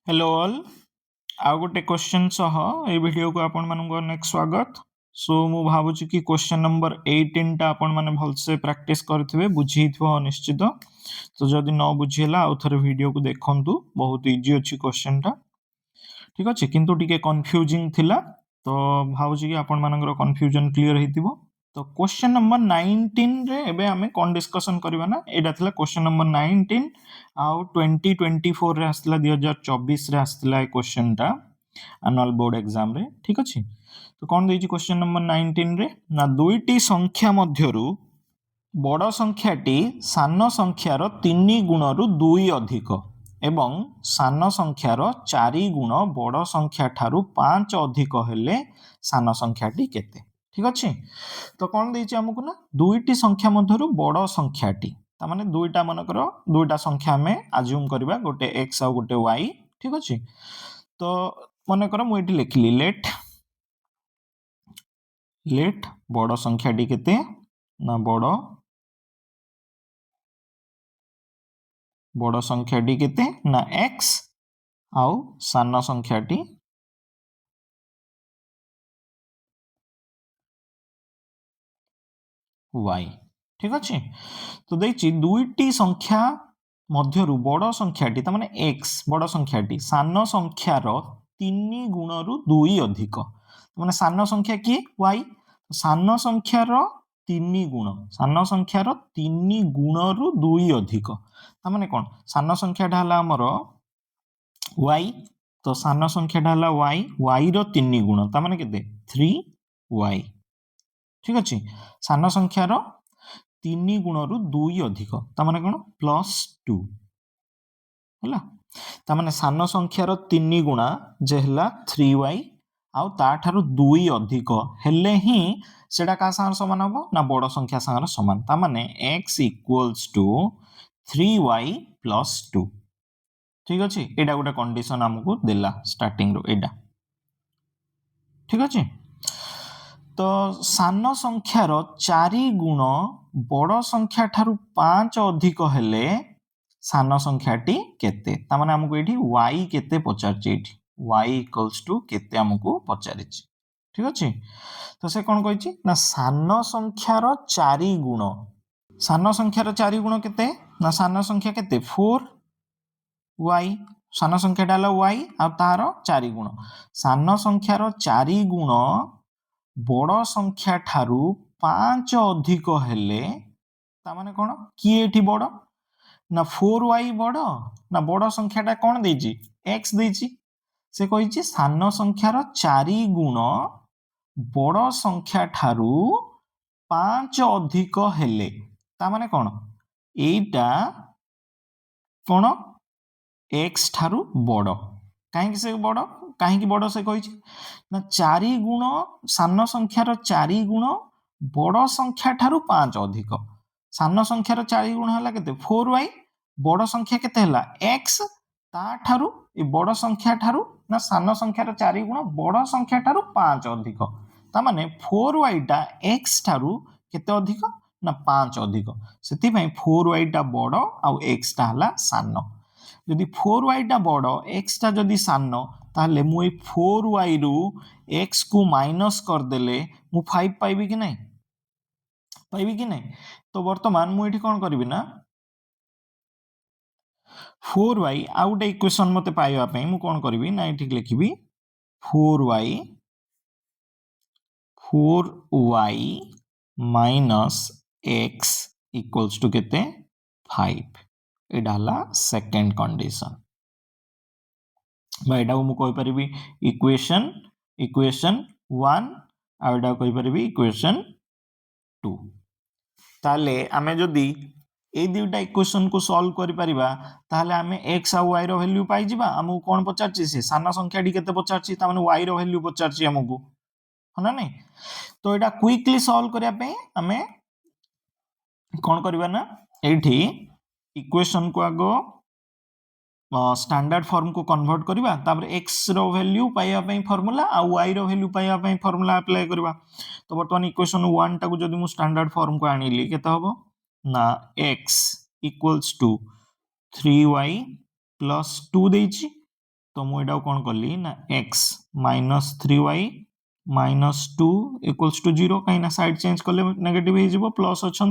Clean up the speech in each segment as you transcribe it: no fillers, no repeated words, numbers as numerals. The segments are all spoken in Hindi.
हेलो ऑल आउ गोटे क्वेश्चन सह ए वीडियो को आपण मानक नेक्स्ट स्वागत। सो मु भावुची कि क्वेश्चन नंबर 18 टा आपण माने भलसे प्रैक्टिस करथिबे बुझीथिबो निश्चित। तो जदि न बुझीला आउ थरे वीडियो को देखंतु, बहुत इजी अछि क्वेश्चन टा। ठीक अछि, किंतु टिके कंफ्यूजिंग थिला, तो भावुची कि आपण मानकर कंफ्यूजन क्लियर हेतिबो। तो क्वेश्चन नंबर 19 रे एबे हमें कोन डिस्कशन करबा ना, एडा थिला क्वेश्चन नंबर 19 आउ 2024 रे आस्तिला 2024 रे आस्तिला ए क्वेश्चन टा एनुअल बोर्ड एग्जाम रे। ठीक अछि, तो कोन देछि क्वेश्चन नंबर 19 रे ना, दुईटी संख्या मध्यरु बड़ संख्याटी सान संख्यार 3 गुणरु 2 अधिक एवं सान संख्यार 4 गुण बड़ संख्या ठारू 5 अधिक हेले सान संख्याटी केते। ठीक अछि, तो कौन देछि हमकु ना, दुईटी संख्या मध्यरु बड़ संख्याटी, ता माने दुईटा मनकर दुईटा संख्या हमें अज्यूम करबा, गोटे x आ गोटे y। ठीक अछि, तो मनकर मु एठी लिखली लेट बड़ संख्याटी केते ना, बड़ संख्याटी केते ना x आउ सान संख्याटी y। ठीक अछि, तो देछि दुईटी संख्या मध्यरु बड़ संख्याटी ता माने x बड़ संख्याटी सान संख्यार 3 गुणरु 2 अधिक, माने सान संख्या की y, सान संख्यार 3 गुण, सान संख्यार 3 गुणरु 2 अधिक, ता माने कोन, सान संख्याटा हला हमर y, तो सान संख्याटा हला y, y रो 3 गुण ता माने केते 3y। ठीक अछि, सान संख्यार 3 गुणरु 2 अधिक ता माने कोन +2 होला, ता माने सान संख्यार 3 गुणा जे हला 3y आउ ता ठारू 2 अधिक हेले ही सेडा का संग समान हबो ना, बड़ संख्या संग समान, ता माने x = 3y + 2। ठीक अछि, एडा गोटे कंडीशन हमकु देला स्टार्टिंग रो एडा। ठीक अछि, तो सान संख्यार 4 गुण बड़ संख्या ठारू 5 अधिक हेले सान संख्याटी केते, ता माने हमकु एठी y केते पचारछि, एठी y = केते हमकु पचारिछि। ठीक अछि, तो से कोन कहिछि ना, सान संख्यार 4 गुण, सान संख्यार 4 गुण केते ना, सान संख्या केते 4y, सान संख्याटा हला y आ तार 4 गुण, सान संख्यार 4 गुण बड़ संख्या ठारू 5 अधिक हेले ता माने कोन, की एठी बड़ ना 4y बड़ ना, बड़ संख्याटा कोन देछि x देछि, से कहिछि सान संख्यार 4 गुण बड़ संख्या ठारू 5 अधिक हेले, ता माने कोन, एटा कोन x ठारू बड़, काहे से बड़, काहे बड़ से कहिछि ना, 4 गुण सान संख्यार 4 गुण बड़ संख्या ठारू 5 अधिक, सान संख्यार 4 गुण हला केते 4y, बड़ संख्या केते हला x, ता ठारू ए बड़ संख्या ठारू ना, सान संख्यार 4 गुण बड़ संख्या ठारू 5 अधिक, ता माने 4y टा x ठारू केते अधिक ना 5 अधिक, सेति पई 4y टा बड़ आ x टा हला सान। यदि 4y टा बड़ x टा जदि सान, ताहले मु ए 4y रु x को माइनस कर देले मु 5 पाइबी कि नहीं, पाइबी कि नहीं। तो वर्तमान मु एठी कोन करबी ना, 4y आउ गोटे इक्वेशन मते पाइबा पई मु कोन करबी ना, एठी लिखिबी 4y minus x equals to केते 5, एडा हला सेकंड कंडीशन। भाई एडा को मु कहि परिबी इक्वेशन 1 आ एडा कहि परिबी इक्वेशन 2। ताले आमे जदी ए दुटा इक्वेशन को सॉल्व करि परिबा, ताले आमे x आ y रो वैल्यू पाइ जिबा। हमहु कोन पचारछि, से सान संख्याटी केते पचारछि, ता माने y रो वैल्यू पचारछि हमहु, हना नै। तो एडा क्विकली सॉल्व करिया पे आमे कोन करबा ना, एठी इक्वेशन को आगो स्टैंडर्ड फॉर्म को कन्वर्ट करबा, तापर x रो वैल्यू पाइबा पई फार्मूला आ y रो वैल्यू पाइबा पई फार्मूला अप्लाई करबा। तो वर्तमान इक्वेशन 1 टा को जदी मु स्टैंडर्ड फॉर्म को आनिली, केते हबो ना, x = 3y + 2 देछि, तो मुझे कौन कली ना x minus 3y minus 2 equals to 0 कहीं साइड चेंज कले नेगेटिव हो प्लस अच्छा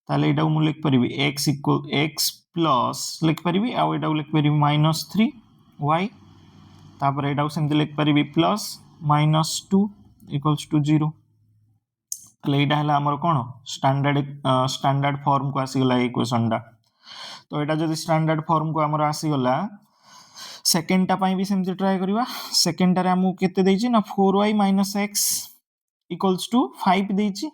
ताले एटा को लिख पारि x इक्वल x प्लस लिख पारि आउ एटा लिख पारि माइनस 3y तापर एटा को सेमती लिख पारि प्लस माइनस 2 इक्वल्स टू 0 ताले एटा हला हमर कोन स्टैंडर्ड फॉर्म को आसी गला इक्वेशन टा तो एटा जदि स्टैंडर्ड फॉर्म को हमर आसी गला सेकेंड टा पई भी सेमती ट्राई करबा सेकेंड टा रे हमु केते देछि ना 4y - x इक्वल्स टू 5 देछि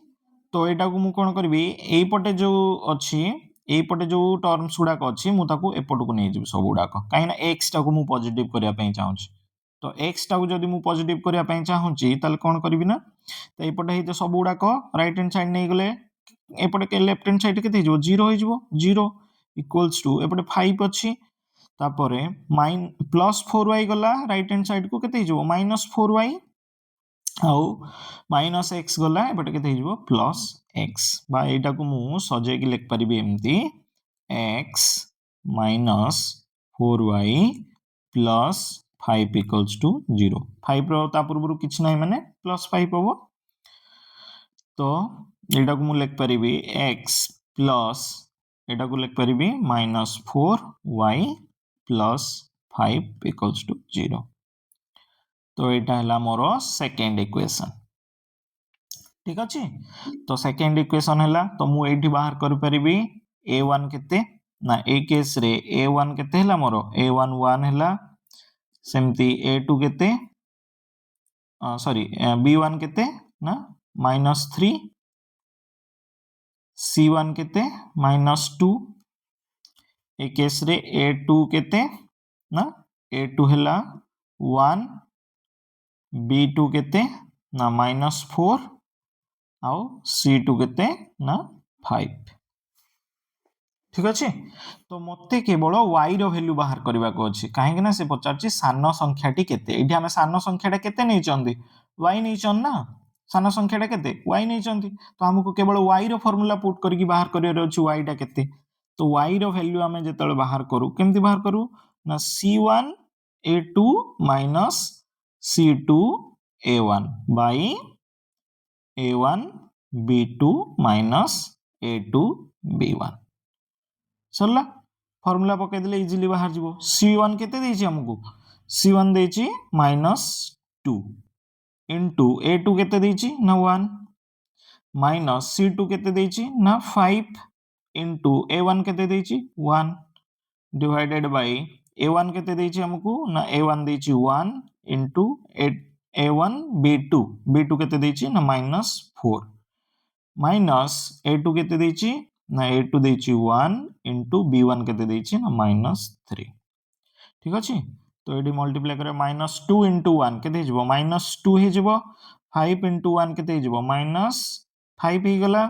तो एटा को मु कोन करबी एई पटे जो अछि एई पटे जो टर्म्स गुडा को अछि मु ताको एपट को नै जेबी सब गुडा को काहे ना x टा को मु पॉजिटिव करिया पई चाहूछि तो x टा को जदि मु पॉजिटिव करिया पई चाहूछि ताले कोन करबी ना तो एई पटे हे सब गुडा को राइट हैंड साइड नै गले एपटे के लेफ्ट हैंड साइड केते हो 0 हो जिवो 0 इक्वल्स टू एपटे 5 अछि तापरे माइन प्लस 4y गला राइट हैंड साइड को केते हो माइनस 4y आउ माइनस x गला एपटे केते हो प्लस x बा एटा को मु सजे कि लिख परिबे एम्ति x minus 4y plus 5 equals to 0 5 रो ता पूर्व किछ नै माने प्लस 5 होबो तो एटा को मु लिख परिबे x प्लस एटा को लिख परिबे minus 4y plus 5 equals to 0 तो एटा हला मोर सेकेंड इक्वेशन ठीक अछि तो सेकेंड इक्वेशन हला तो मु एठी बाहर कर परिबी a1 केते ना ए केस रे a1 केते हला मोर a1 1 हला सेमती a2 केते सॉरी b1 केते ना -3 c1 केते -2 ए केस रे a2 केते ना a2 हला 1 b2 केते ना -4 आउ c2 केते ना 5 ठीक अछि तो मते केवल y रो वैल्यू बाहर करबा को अछि काहे कि ना से पचारछि सान संख्याटी केते एठी हम सान संख्याटा केते नै चंदी y नै चन ना सान संख्याटा केते y नै चंदी तो हमको केवल y रो फार्मूला पुट करके बाहर करियर अछि y टा केते तो y रो वैल्यू हमें जेतले बाहर करू केमति बाहर करू ना c1 a2 minus c2 a1 by a1 b2 minus a2 b1 सरला फार्मूला पके दिले इजीली बाहर जीवो c1 केते देछि हमकु c1 देछि -2 इनटू a2 केते देछि ना 1 माइनस c2 केते देछि ना 5 इनटू a1 केते देछि 1 डिवाइडेड बाय a1 केते देछि हमकु ना a1 देछि 1 इनटू a1 b2 केते देछि ना -4 माइनस a2 केते देछि ना a2 देछि 1 इनटू b1 केते देछि ना -3 ठीक अछि तो एडी मल्टीप्लाई करे -2 इनटू 1 केते हिजबो -2 हिजबो 5 इनटू 1 केते हिजबो -5 ही गला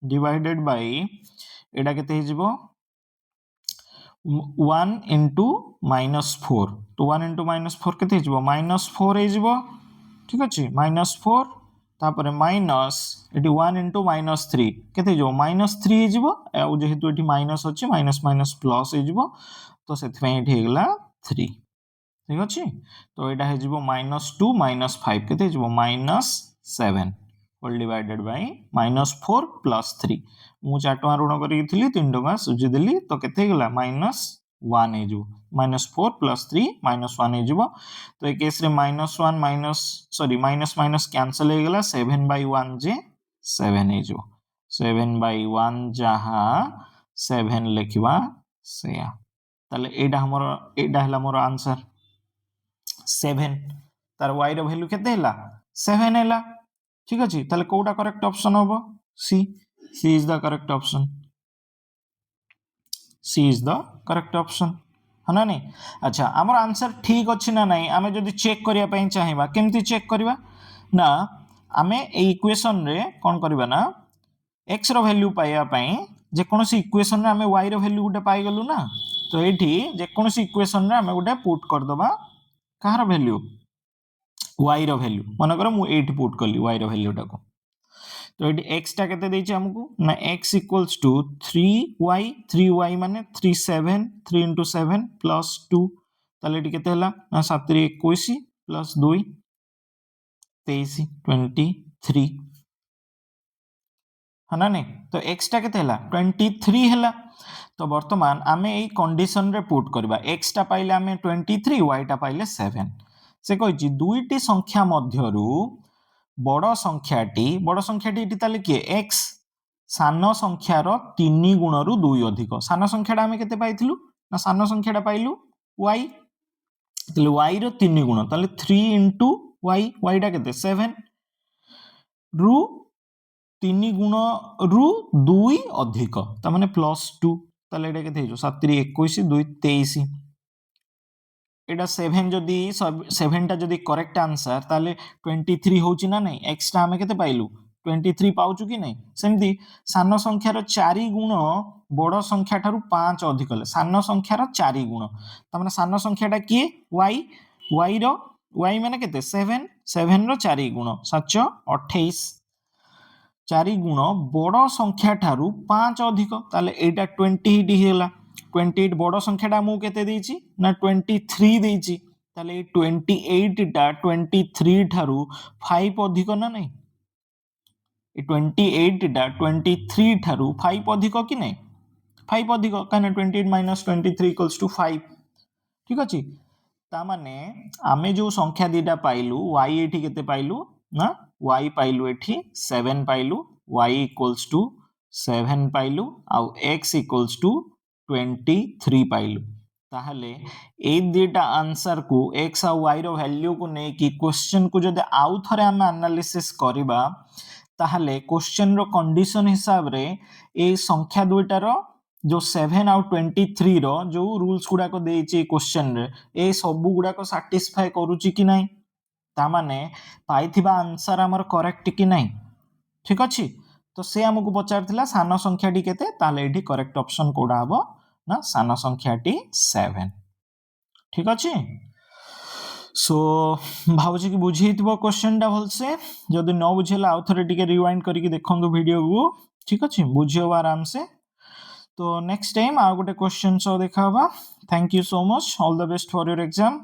डिवाइडेड बाय एडा केते हिजबो 1 इनटू -4 तो 1 इनटू -4 केते हिजबो -4 हिजबो ठीक अछि -4 तापर माइनस एटी 1 इनटू -3 केते हिजबो -3 हिजबो आ जेहेतु एटी माइनस अछि माइनस माइनस प्लस हिजबो तो सेति एठी हेगला 3 ठीक अछि तो एटा हेजिबो -2 -5 केते हेजिबो -7 होल डिवाइडेड बाय -4 + 3 मु 4 टका ऋण करि थिली 3 टका सुझि देली तो केते गेला -1 हेजिबो -4 + 3 -1 हेजिबो तो ए केस रे -1 minus sorry minus minus cancel हे गेला 7/1 जे 7 हेजिबो 7/1 जहा 7 लिखिबा सेया ताले एडा हला मोर आंसर 7 तार y रो वैल्यू केते हला 7 हला ठीक अछि ताले कोडा करेक्ट ऑप्शन होबो C is the correct option C is the correct option हना नै अच्छा हमर आंसर ठीक अछि ना नै हमें जदी चेक करिया पई चाहिबा केमती चेक करबा ना हमें ए इक्वेशन रे कोन करबा ना x रो वैल्यू पाइया पई जे कोनोसी इक्वेशन रे हमें y रो वैल्यू गुटे पाइ गलु ना तो एठी जे कोनोसी इक्वेशन रे हमें गुटे पुट कर दबा कहार वैल्यू y रो वैल्यू माने करो मु 8 पुट करली y रो वैल्यू टाको तो एटी x टा केते देछि हमकु ना x = 3y माने 3 7 3 * 7 + 2 ताले एटी केते हला ना 7 रे 21 प्लस 2 23 23 है ना नहीं तो x टा केते हला 23 हला तो वर्तमान आमे एई कंडीशन रे पुट करबा x टा पाइले आमे 23 y टा पाइले 7 से कहिछि दुईटी संख्या मध्यरु बड़ संख्याटी एटी ताले किए x सान संख्यार 3 गुणरु 2 अधिक सान संख्याटा आमे केते पाइथिलु ना सान संख्याटा पाइलु y ताले y रो 3 गुण ताले 3 into y टा केते 7 रु 3 गुण रु 2 अधिक ता माने +2 ताले एटा केते हेजो 7 रे 21 2 23 एटा 7 जदी 7 टा जदी करेक्ट आंसर ताले 23 होची ना नहीं x टा हमें केते पाइलु 23 पाउचु कि नहीं सेमती सान संख्यार 4 गुण बड़ संख्या ठारू 5 अधिक ले सान संख्यार 4 गुण ता माने सान संख्याटा किए y रो y माने केते 7 7 रो 4 गुण 7 28 4 गुण बड़ संख्या ठारू 5 अधिक ताले एटा 28 हेला 28 बड़ संख्याटा मु केते देइची ना 23 देइची ताले 28 टा 23 ठारू 5 अधिक ना नहीं 28 टा 23 ठारू 5 अधिक कि नहीं 5 अधिक काना 28 - 23 = 5 ठीक अछि ता माने आमे जो संख्या दीटा पाइलु y एठी केते पाइलु ना y पाइलु एठी 7 पाइलु y = 7 पाइलु आउ x = 23 पाइलु ताहले ए दीटा आंसर को x और y रो वैल्यू को नै कि क्वेश्चन को जदि आउ थरे हम एनालिसिस करिबा ताहले क्वेश्चन रो कंडीशन हिसाब रे ए संख्या दुइटा रो जो 7 आउ 23 रो जो रूल्स गुडा को देइची क्वेश्चन रे ए सब गुडा को सैटिस्फाई करूची कि नै ता माने पाइथिबा आंसर हमर करेक्ट कि नै ठीक अछि तो से हमकु पचारथिला सान संख्याटी केते ताले एठी करेक्ट ऑप्शन कोडा हबो ना सान संख्याटी 7 ठीक अछि सो भाबुची कि बुझीथिबो क्वेश्चन टा भलसे जदि न बुझेला आउ थरे टिके रिवाइंड करिकि देखंदु वीडियो को ठीक अछि बुझियो आराम से तो नेक्स्ट टाइम आ गोटे क्वेश्चन सो देखाबा thank you so much all the best for your exam